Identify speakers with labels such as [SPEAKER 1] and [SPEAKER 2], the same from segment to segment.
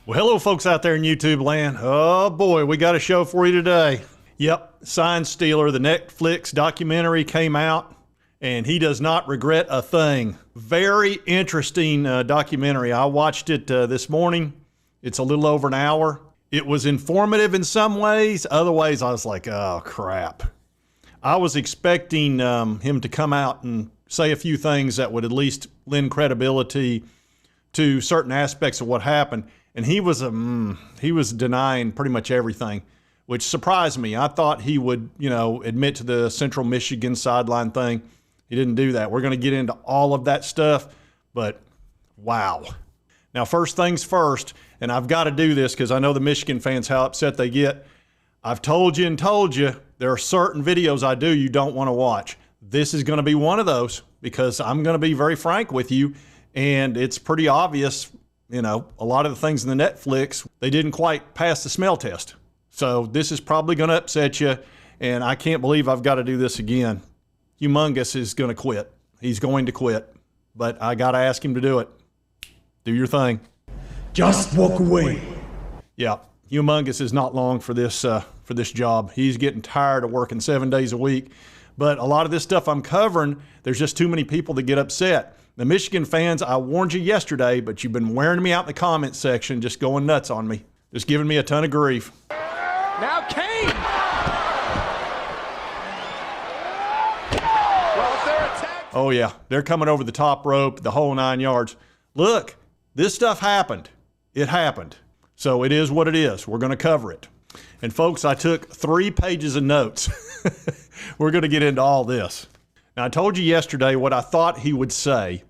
[SPEAKER 1] Well, hello, folks out there in YouTube land. Oh, boy, we got a show for you today. Yep, Sign Stealer, the Netflix documentary came out, and he does not regret a thing. Very interesting documentary. I watched it this morning. It's a little over an hour. It was informative in some ways. Other ways, I was like, oh, crap. I was expecting him to come out and say a few things that would at least lend credibility to certain aspects of what happened. And he was denying pretty much everything, which surprised me. I thought he would, admit to the Central Michigan sideline thing. He didn't do that. We're going to get into all of that stuff, but wow. Now, first things first, and I've got to do this because I know the Michigan fans, how upset they get. I've told you and told you, there are certain videos I do you don't want to watch. This is going to be one of those because I'm going to be very frank with you, and it's pretty obvious. A lot of the things in the Netflix, they didn't quite pass the smell test. So this is probably going to upset you, and I can't believe I've got to do this again. Humongous is going to quit. He's going to quit, but I got to ask him to do it. Do your thing.
[SPEAKER 2] Just walk away.
[SPEAKER 1] Yeah, Humongous is not long for this job. He's getting tired of working 7 days a week, but a lot of this stuff I'm covering, there's just too many people that get upset. The Michigan fans, I warned you yesterday, but you've been wearing me out in the comment section, just going nuts on me, just giving me a ton of grief.
[SPEAKER 3] Now Kane!
[SPEAKER 1] Oh yeah, they're coming over the top rope, the whole 9 yards. Look, this stuff happened. It happened. So it is what it is. We're going to cover it. And folks, I took 3 pages of notes. We're going to get into all this. Now, I told you yesterday what I thought he would say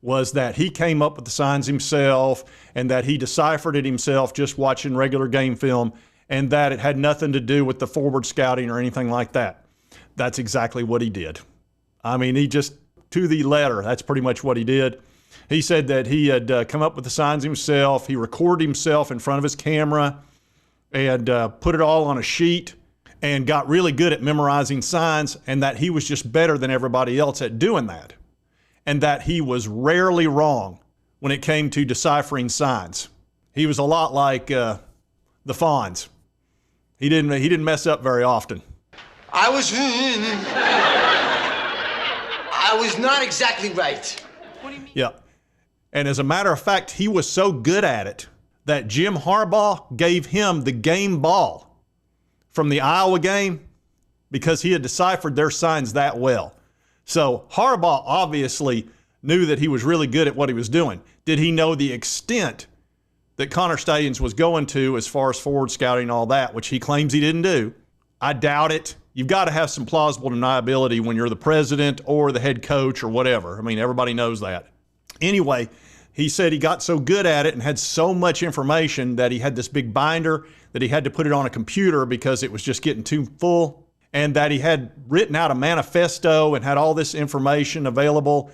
[SPEAKER 1] was that he came up with the signs himself and that he deciphered it himself just watching regular game film and that it had nothing to do with the forward scouting or anything like that. That's exactly what he did. I mean, he just, to the letter, that's pretty much what he did. He said that he had come up with the signs himself. He recorded himself in front of his camera and put it all on a sheet and got really good at memorizing signs, and that he was just better than everybody else at doing that, and that he was rarely wrong when it came to deciphering signs. He was a lot like the Fonz. He didn't mess up very often.
[SPEAKER 4] I was not exactly right.
[SPEAKER 3] What do you mean?
[SPEAKER 1] Yeah, and as a matter of fact, he was so good at it that Jim Harbaugh gave him the game ball from the Iowa game because he had deciphered their signs that well. So Harbaugh obviously knew that he was really good at what he was doing. Did he know the extent that Connor Stalions was going to as far as forward scouting and all that, which he claims he didn't do? I doubt it. You've got to have some plausible deniability when you're the president or the head coach or whatever. I mean, everybody knows that. Anyway, he said he got so good at it and had so much information that he had this big binder that he had to put it on a computer because it was just getting too full, and that he had written out a manifesto and had all this information available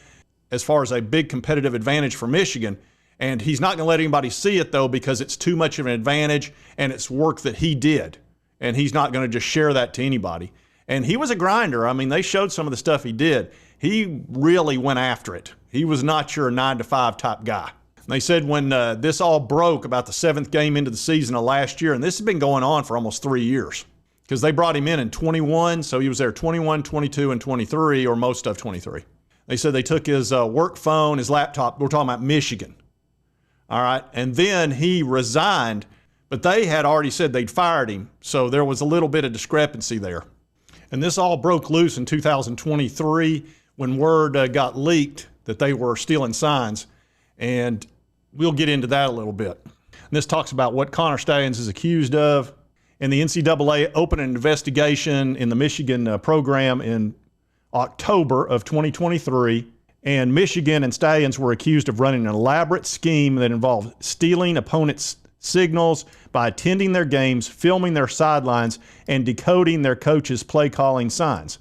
[SPEAKER 1] as far as a big competitive advantage for Michigan. And he's not going to let anybody see it, though, because it's too much of an advantage and it's work that he did. And he's not going to just share that to anybody. And he was a grinder. I mean, they showed some of the stuff he did. He really went after it. He was not your 9-to-5 type guy. They said when this all broke about the 7th game into the season of last year, and this has been going on for almost 3 years, because they brought him in 21, so he was there 21, 22, and 23, or most of 23. They said they took his work phone, his laptop. We're talking about Michigan. All right, and then he resigned, but they had already said they'd fired him, so there was a little bit of discrepancy there. And this all broke loose in 2023 when word got leaked that they were stealing signs, and we'll get into that a little bit. And this talks about what Connor Stalions is accused of, and the NCAA opened an investigation in the Michigan program in October of 2023, and Michigan and Stalions were accused of running an elaborate scheme that involved stealing opponents' signals by attending their games, filming their sidelines, and decoding their coaches' play-calling signs,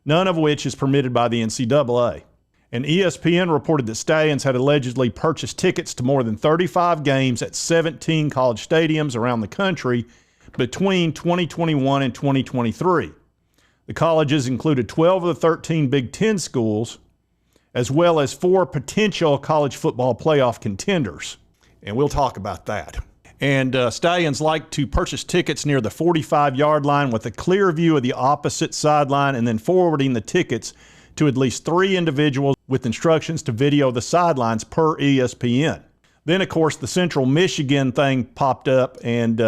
[SPEAKER 1] none of which is permitted by the NCAA. And ESPN reported that Stalions had allegedly purchased tickets to more than 35 games at 17 college stadiums around the country between 2021 and 2023. The colleges included 12 of the 13 Big Ten schools, as well as 4 potential college football playoff contenders. And we'll talk about that. And Stallions like to purchase tickets near the 45-yard line with a clear view of the opposite sideline and then forwarding the tickets to at least 3 individuals with instructions to video the sidelines per ESPN. Then, of course, the Central Michigan thing popped up, and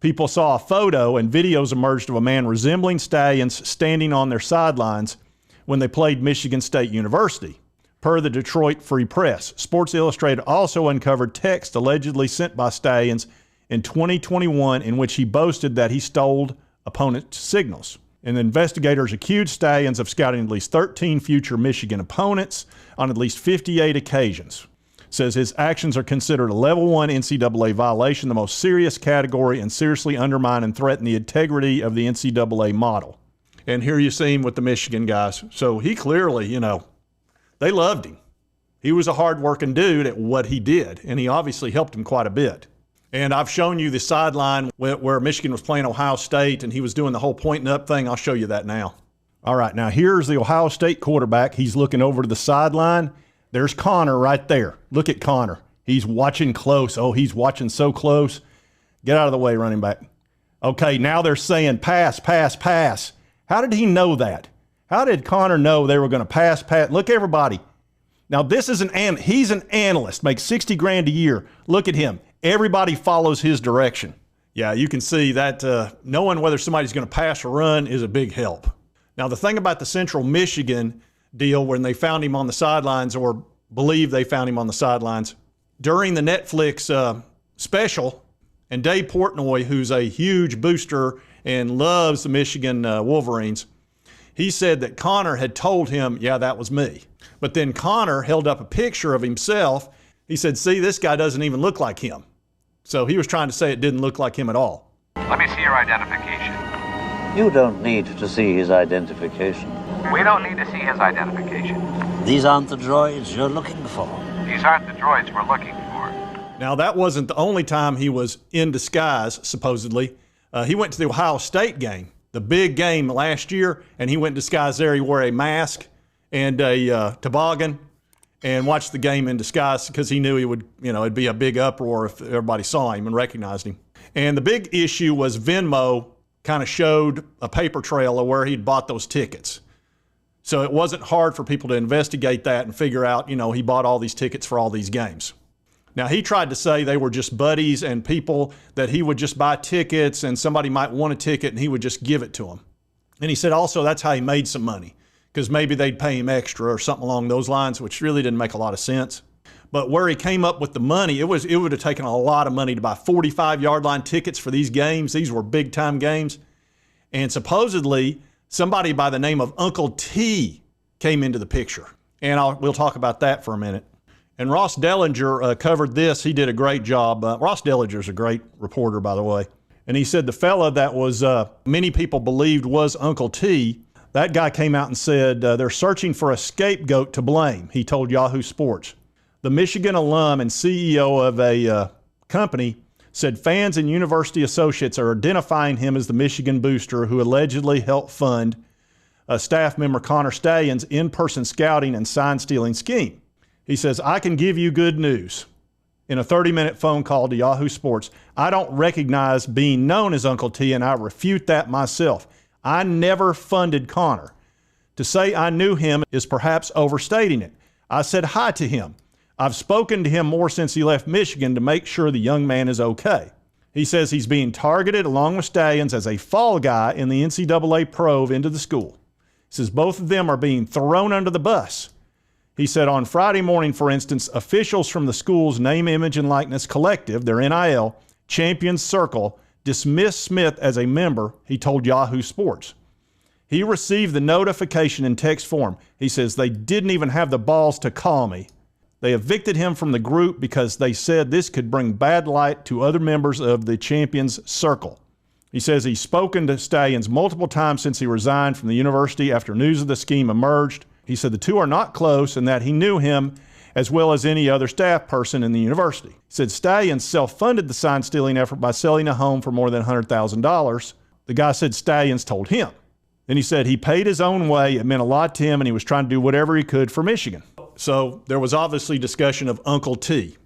[SPEAKER 1] people saw a photo and videos emerged of a man resembling Stalions standing on their sidelines when they played Michigan State University. Per the Detroit Free Press, Sports Illustrated also uncovered text allegedly sent by Stalions in 2021 in which he boasted that he stole opponent signals. And the investigators accused Stalions of scouting at least 13 future Michigan opponents on at least 58 occasions. Says his actions are considered a level 1 NCAA violation, the most serious category, and seriously undermine and threaten the integrity of the NCAA model. And here you see him with the Michigan guys. So he clearly, they loved him. He was a hard-working dude at what he did, and he obviously helped him quite a bit. And I've shown you the sideline where Michigan was playing Ohio State, and he was doing the whole pointing up thing. I'll show you that now. All right, now here's the Ohio State quarterback. He's looking over to the sideline. There's Connor right there. Look at Connor. He's watching close. Oh, he's watching so close. Get out of the way, running back. Okay, now they're saying pass, pass, pass. How did he know that? How did Connor know they were going to pass, pass? Look, everybody. Now, this is he's an analyst, makes $60,000 a year. Look at him. Everybody follows his direction. Yeah, you can see that knowing whether somebody's going to pass or run is a big help. Now, the thing about the Central Michigan deal when they found him on the sidelines, or believe they found him on the sidelines, during the Netflix special, and Dave Portnoy, who's a huge booster and loves the Michigan Wolverines, he said that Connor had told him, yeah, that was me. But then Connor held up a picture of himself. He said, see, this guy doesn't even look like him. So he was trying to say it didn't look like him at all.
[SPEAKER 5] Let me see your identification.
[SPEAKER 6] You don't need to see his identification.
[SPEAKER 5] We don't need to see his identification.
[SPEAKER 6] These aren't the droids you're looking for.
[SPEAKER 5] These aren't the droids we're looking for.
[SPEAKER 1] Now, that wasn't the only time he was in disguise, supposedly. He went to the Ohio State game, the big game last year, and he went in disguise there. He wore a mask and a toboggan and watched the game in disguise because he knew he would, it'd be a big uproar if everybody saw him and recognized him. And the big issue was Venmo kind of showed a paper trail of where he'd bought those tickets. So it wasn't hard for people to investigate that and figure out, he bought all these tickets for all these games. Now, he tried to say they were just buddies and people that he would just buy tickets and somebody might want a ticket and he would just give it to them. And he said also that's how he made some money, because maybe they'd pay him extra or something along those lines, which really didn't make a lot of sense. But where he came up with the money, it would have taken a lot of money to buy 45-yard line tickets for these games. These were big-time games. And supposedly, somebody by the name of Uncle T came into the picture. And we'll talk about that for a minute. And Ross Dellinger covered this. He did a great job. Ross Dellinger's a great reporter, by the way. And he said the fella that was many people believed was Uncle T, that guy came out and said they're searching for a scapegoat to blame, he told Yahoo Sports. The Michigan alum and CEO of a company said fans and university associates are identifying him as the Michigan booster who allegedly helped fund staff member Connor Stalions' in-person scouting and sign-stealing scheme. He says, I can give you good news. In a 30-minute phone call to Yahoo Sports, I don't recognize being known as Uncle T, and I refute that myself. I never funded Connor. To say I knew him is perhaps overstating it. I said hi to him. I've spoken to him more since he left Michigan to make sure the young man is okay. He says he's being targeted along with Stalions as a fall guy in the NCAA probe into the school. He says both of them are being thrown under the bus. He said on Friday morning, for instance, officials from the school's Name, Image, and Likeness Collective, their NIL, Champions Circle, dismissed Smith as a member, he told Yahoo Sports. He received the notification in text form. He says they didn't even have the balls to call me. They evicted him from the group because they said this could bring bad light to other members of the Champions Circle. He says he's spoken to Stalions multiple times since he resigned from the university after news of the scheme emerged. He said the two are not close and that he knew him as well as any other staff person in the university. He said Stalions self-funded the sign-stealing effort by selling a home for more than $100,000. The guy said Stalions told him. Then he said he paid his own way. It meant a lot to him, and he was trying to do whatever he could for Michigan. So there was obviously discussion of Uncle T.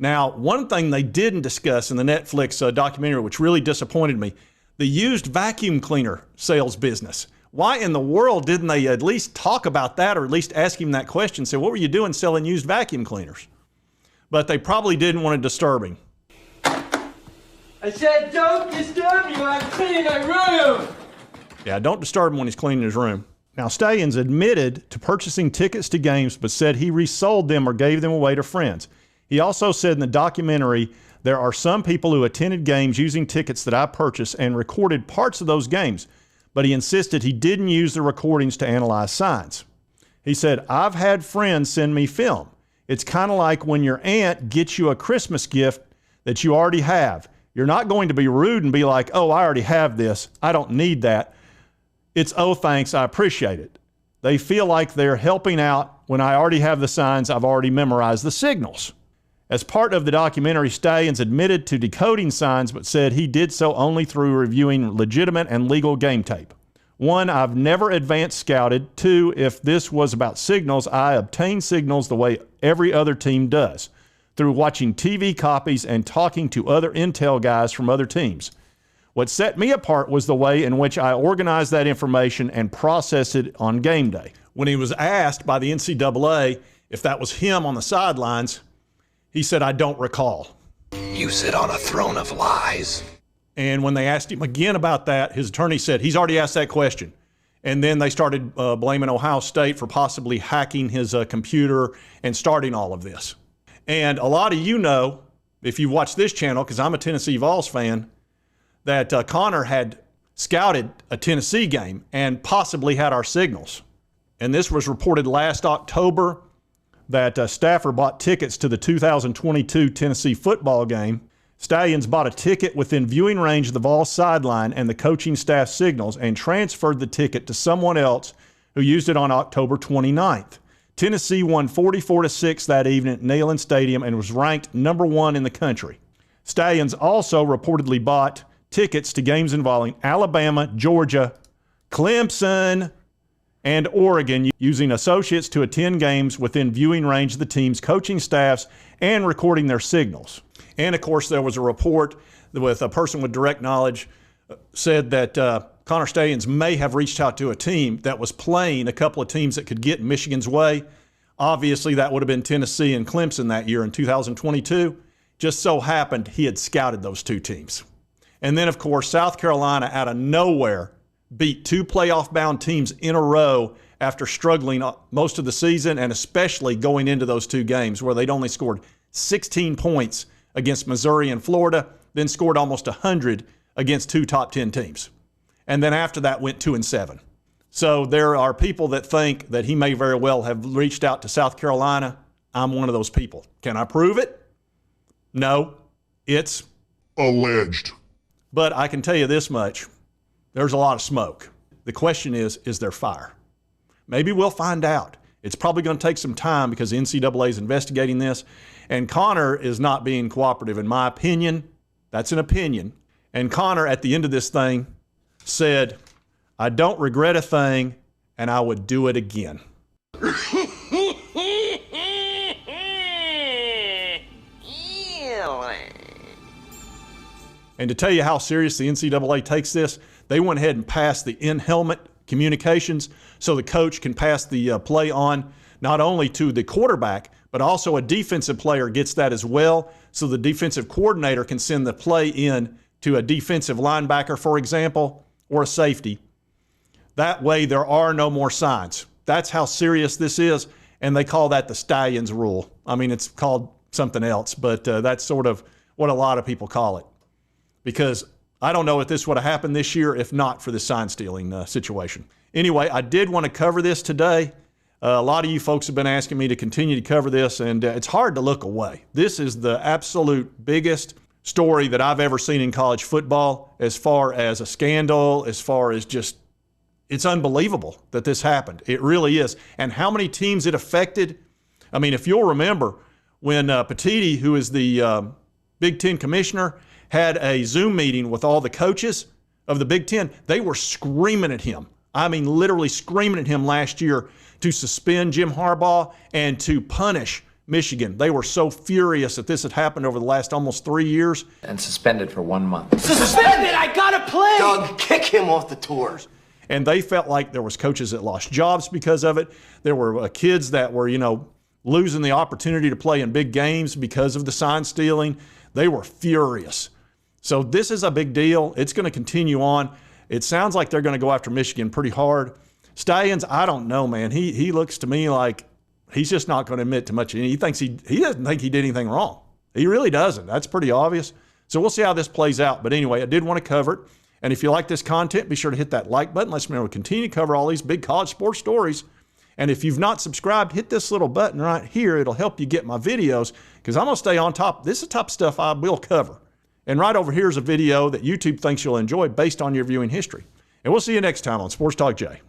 [SPEAKER 1] Now, one thing they didn't discuss in the Netflix documentary, which really disappointed me, the used vacuum cleaner sales business. Why in the world didn't they at least talk about that, or at least ask him that question? Say, what were you doing selling used vacuum cleaners? But they probably didn't want to disturb him.
[SPEAKER 3] I said, don't disturb you. I'm cleaning my room.
[SPEAKER 1] Yeah, don't disturb him when he's cleaning his room. Now, Stalions admitted to purchasing tickets to games, but said he resold them or gave them away to friends. He also said in the documentary, there are some people who attended games using tickets that I purchased and recorded parts of those games, but he insisted he didn't use the recordings to analyze signs. He said, I've had friends send me film. It's kind of like when your aunt gets you a Christmas gift that you already have. You're not going to be rude and be like, oh, I already have this. I don't need that. It's, oh, thanks, I appreciate it. They feel like they're helping out when I already have the signs, I've already memorized the signals. As part of the documentary, Stalions admitted to decoding signs, but said he did so only through reviewing legitimate and legal game tape. 1, I've never advanced scouted. 2, if this was about signals, I obtained signals the way every other team does, through watching TV copies and talking to other intel guys from other teams. What set me apart was the way in which I organized that information and processed it on game day. When he was asked by the NCAA if that was him on the sidelines, he said, I don't recall.
[SPEAKER 2] You sit on a throne of lies.
[SPEAKER 1] And when they asked him again about that, his attorney said, he's already asked that question. And then they started blaming Ohio State for possibly hacking his computer and starting all of this. And a lot of you know, if you've watched this channel, because I'm a Tennessee Vols fan, that Connor had scouted a Tennessee game and possibly had our signals. And this was reported last October that Stafford bought tickets to the 2022 Tennessee football game. Stalions bought a ticket within viewing range of the Vols sideline and the coaching staff signals and transferred the ticket to someone else who used it on October 29th. Tennessee won 44-6 that evening at Neyland Stadium and was ranked number 1 in the country. Stalions also reportedly bought tickets to games involving Alabama, Georgia, Clemson, and Oregon, using associates to attend games within viewing range of the team's coaching staffs and recording their signals. And of course, there was a report with a person with direct knowledge said that Connor Stalions may have reached out to a team that was playing a couple of teams that could get in Michigan's way. Obviously, that would have been Tennessee and Clemson that year in 2022. Just so happened he had scouted those two teams. And then, of course, South Carolina out of nowhere beat 2 playoff-bound teams in a row after struggling most of the season, and especially going into those 2 games where they'd only scored 16 points against Missouri and Florida, then scored almost 100 against 2 top 10 teams. And then after that went 2-7. So there are people that think that he may very well have reached out to South Carolina. I'm one of those people. Can I prove it? No. It's
[SPEAKER 7] alleged.
[SPEAKER 1] But I can tell you this much. There's a lot of smoke. The question is there fire? Maybe we'll find out. It's probably going to take some time because the NCAA is investigating this. And Connor is not being cooperative, in my opinion. That's an opinion. And Connor, at the end of this thing, said, I don't regret a thing, and I would do it again. And to tell you how serious the NCAA takes this, they went ahead and passed the in-helmet communications so the coach can pass the play on not only to the quarterback, but also a defensive player gets that as well, so the defensive coordinator can send the play in to a defensive linebacker, for example, or a safety. That way there are no more signs. That's how serious this is, and they call that the Stalions rule. I mean, it's called something else, but that's sort of what a lot of people call it. Because I don't know if this would have happened this year if not for the sign stealing situation. Anyway, I did want to cover this today. A lot of you folks have been asking me to continue to cover this, and it's hard to look away. This is the absolute biggest story that I've ever seen in college football as far as a scandal, as far as just, it's unbelievable that this happened. It really is. And how many teams it affected. I mean, if you'll remember when Petitti, who is the Big Ten commissioner, had a Zoom meeting with all the coaches of the Big Ten, they were screaming at him. I mean, literally screaming at him last year to suspend Jim Harbaugh and to punish Michigan. They were so furious that this had happened over the last almost 3 years.
[SPEAKER 7] And suspended for 1 month.
[SPEAKER 4] Suspended! I gotta play! Doug, kick him off the tour.
[SPEAKER 1] And they felt like there was coaches that lost jobs because of it. There were kids that were, losing the opportunity to play in big games because of the sign stealing. They were furious. So this is a big deal. It's going to continue on. It sounds like they're going to go after Michigan pretty hard. Stalions, I don't know, man. He looks to me like he's just not going to admit to much. He thinks he doesn't think he did anything wrong. He really doesn't. That's pretty obvious. So we'll see how this plays out. But anyway, I did want to cover it. And if you like this content, be sure to hit that like button. Let's remember to continue to cover all these big college sports stories. And if you've not subscribed, hit this little button right here. It'll help you get my videos because I'm going to stay on top. This is the type of stuff I will cover. And right over here is a video that YouTube thinks you'll enjoy based on your viewing history. And we'll see you next time on Sports Talk Jay.